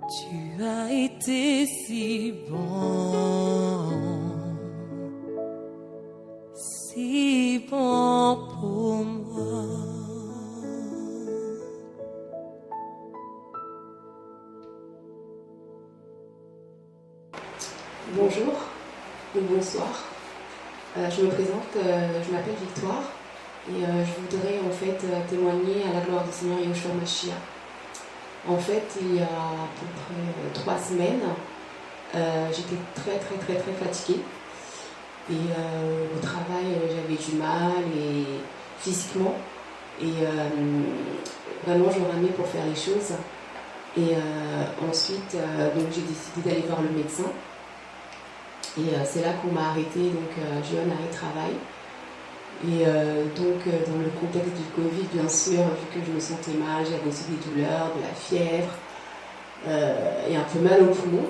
Tu as été si bon pour moi. Bonjour ou bonsoir. Je me présente, je m'appelle Victoire et je voudrais en fait témoigner à la gloire du Seigneur Yeshua Mashiach. En fait, il y a à peu près 3 semaines, j'étais très fatiguée et au travail j'avais du mal et physiquement et vraiment je ramais pour faire les choses et ensuite donc j'ai décidé d'aller voir le médecin. Et c'est là qu'on m'a arrêté, donc j'ai eu un arrêt de travail. Et donc dans le contexte du Covid, bien sûr, vu que je me sentais mal, j'avais aussi des douleurs, de la fièvre et un peu mal au poumon.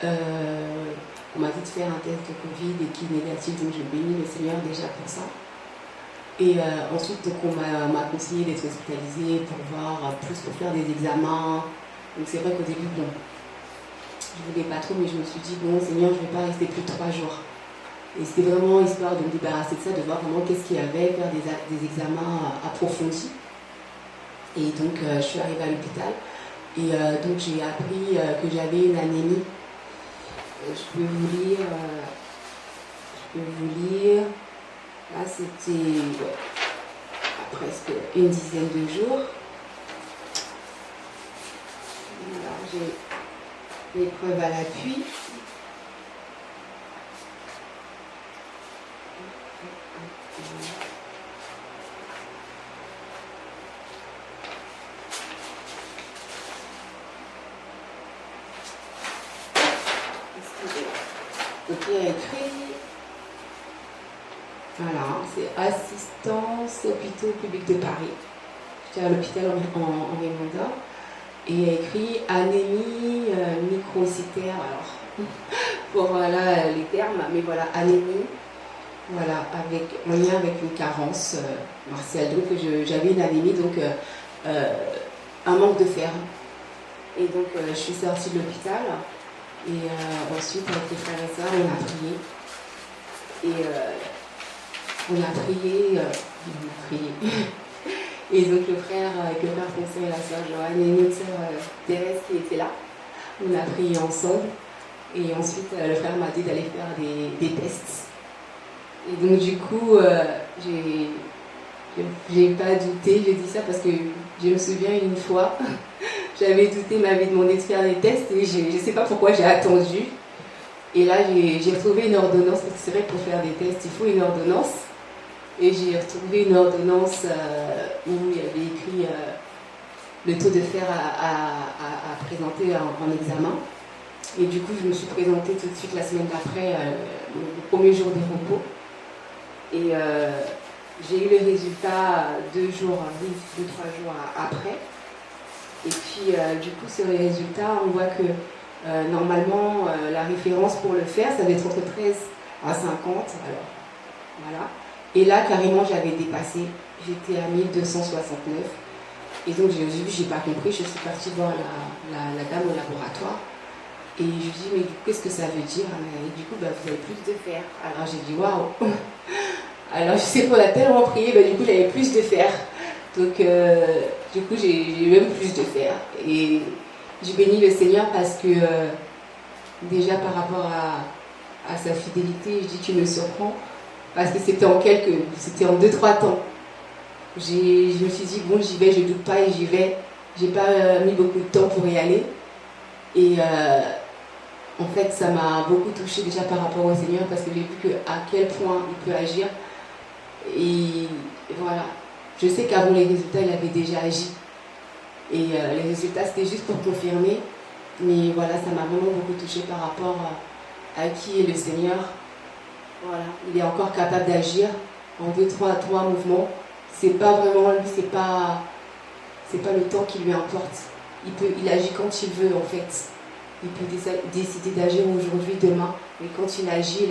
On m'a dit de faire un test de Covid et qui est négatif, donc je bénis le Seigneur déjà pour ça. Et ensuite, donc, on m'a conseillé d'être hospitalisée pour voir, plus pour faire des examens. Donc c'est vrai qu'au début, bon, je voulais pas trop, mais je me suis dit, bon, Seigneur, je ne vais pas rester plus de 3 jours. Et c'était vraiment histoire de me débarrasser de ça, de voir vraiment qu'est-ce qu'il y avait, faire des examens approfondis. Et donc, je suis arrivée à l'hôpital. Et donc, j'ai appris que j'avais une anémie. Je peux vous lire. Là, c'était presque une dizaine de jours. Alors, j'ai l'épreuve à l'appui. Donc il y a écrit, voilà, c'est assistance hôpitaux publics de Paris. J'étais à l'hôpital en Raymondin. Et il y a écrit anémie microcytaire, alors pour voilà les termes, mais voilà, anémie, voilà, avec en lien avec une carence martiale. Donc j'avais une anémie, donc un manque de fer. Et donc je suis sortie de l'hôpital et ensuite avec les frères et sœurs on a prié. Et on a prié. Et donc le frère Constant et la sœur Joanne et notre sœur Thérèse qui était là, on a prié ensemble. Et ensuite le frère m'a dit d'aller faire des tests. Et donc du coup, j'ai pas douté, je dis ça parce que je me souviens une fois, j'avais douté, m'avait demandé de faire des tests et je sais pas pourquoi j'ai attendu. Et là j'ai retrouvé une ordonnance, parce que c'est vrai que pour faire des tests, il faut une ordonnance. Et j'ai retrouvé une ordonnance où il y avait écrit le taux de fer à présenter en examen. Et du coup, je me suis présentée tout de suite la semaine d'après, le premier jour de repos. Et j'ai eu les résultats 2-3 jours après. Et puis, du coup, sur les résultats, on voit que normalement, la référence pour le fer, ça va être entre 13 à 50. Alors, voilà. Et là, carrément, j'avais dépassé. J'étais à 1269. Et donc, j'ai pas compris. Je suis partie voir la dame au laboratoire. Et je lui dis, mais qu'est-ce que ça veut dire? Et du coup, vous avez plus de fer. Alors, j'ai dit, waouh! Alors, je sais qu'on a tellement prié, du coup, j'avais plus de fer. Donc, du coup, j'ai eu même plus de fer. Et je bénis le Seigneur parce que, déjà, par rapport à sa fidélité, je dis qu'il me surprend. Parce que c'était en 2-3 temps. Je me suis dit, bon, j'y vais, je ne doute pas et j'y vais. J'ai pas mis beaucoup de temps pour y aller. Et en fait, ça m'a beaucoup touchée déjà par rapport au Seigneur parce que j'ai vu à quel point il peut agir. Et voilà. Je sais qu'avant les résultats, il avait déjà agi. Et les résultats, c'était juste pour confirmer. Mais voilà, ça m'a vraiment beaucoup touchée par rapport à qui est le Seigneur. Voilà, il est encore capable d'agir en 2-3 mouvements. C'est pas vraiment lui, c'est pas le temps qui lui importe. Il agit quand il veut en fait. Il peut décider d'agir aujourd'hui, demain, mais quand il agit.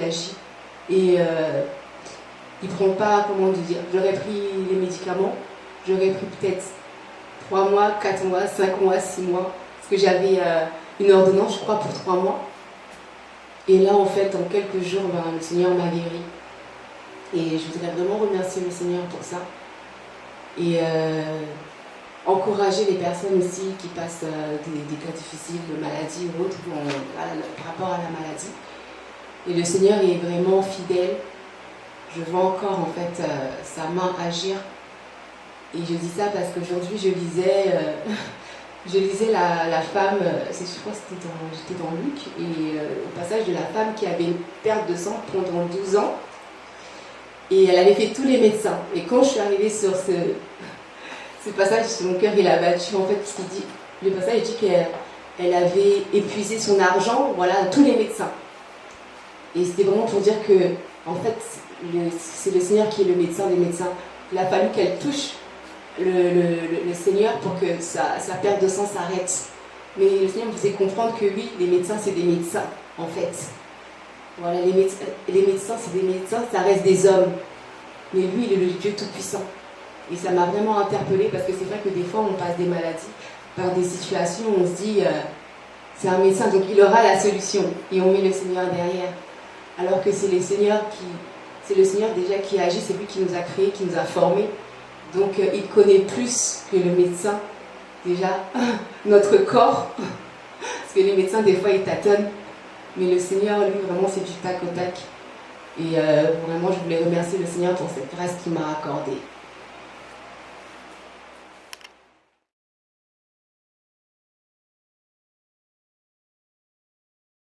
Et il prend pas, comment dire, j'aurais pris les médicaments, j'aurais pris peut-être 3 mois, 4 mois, 5 mois, 6 mois. parce que j'avais une ordonnance, je crois, pour 3 mois. Et là, en fait, en quelques jours, le Seigneur m'a guéri. Et je voudrais vraiment remercier le Seigneur pour ça. Et encourager les personnes aussi qui passent des cas difficiles de maladie ou autres par rapport à la maladie. Et le Seigneur est vraiment fidèle. Je vois encore en fait sa main agir. Et je dis ça parce qu'aujourd'hui je lisais la femme, je crois que j'étais dans Luc, et au passage de la femme qui avait une perte de sang pendant 12 ans. Et elle avait fait tous les médecins. Et quand je suis arrivée sur ce passage, mon cœur il a battu en fait, parce qu'il dit, le passage dit qu'elle avait épuisé son argent, voilà, tous les médecins. Et c'était vraiment pour dire que, en fait, c'est le Seigneur qui est le médecin des médecins. Il a fallu qu'elle touche le Seigneur pour que sa perte de sang s'arrête. Mais le Seigneur me faisait comprendre que oui, les médecins, c'est des médecins, en fait. Voilà, les médecins, c'est des médecins, ça reste des hommes. Mais lui, il est le Dieu Tout-Puissant. Et ça m'a vraiment interpellée parce que c'est vrai que des fois, on passe des maladies par des situations où on se dit, c'est un médecin, donc il aura la solution. Et on met le Seigneur derrière. Alors que c'est le Seigneur déjà qui agit, c'est lui qui nous a créés, qui nous a formés. Donc il connaît plus que le médecin, déjà, notre corps. Parce que les médecins, des fois, ils tâtonnent. Mais le Seigneur, lui, vraiment, c'est du tac au tac. Et vraiment, je voulais remercier le Seigneur pour cette grâce qu'il m'a accordée.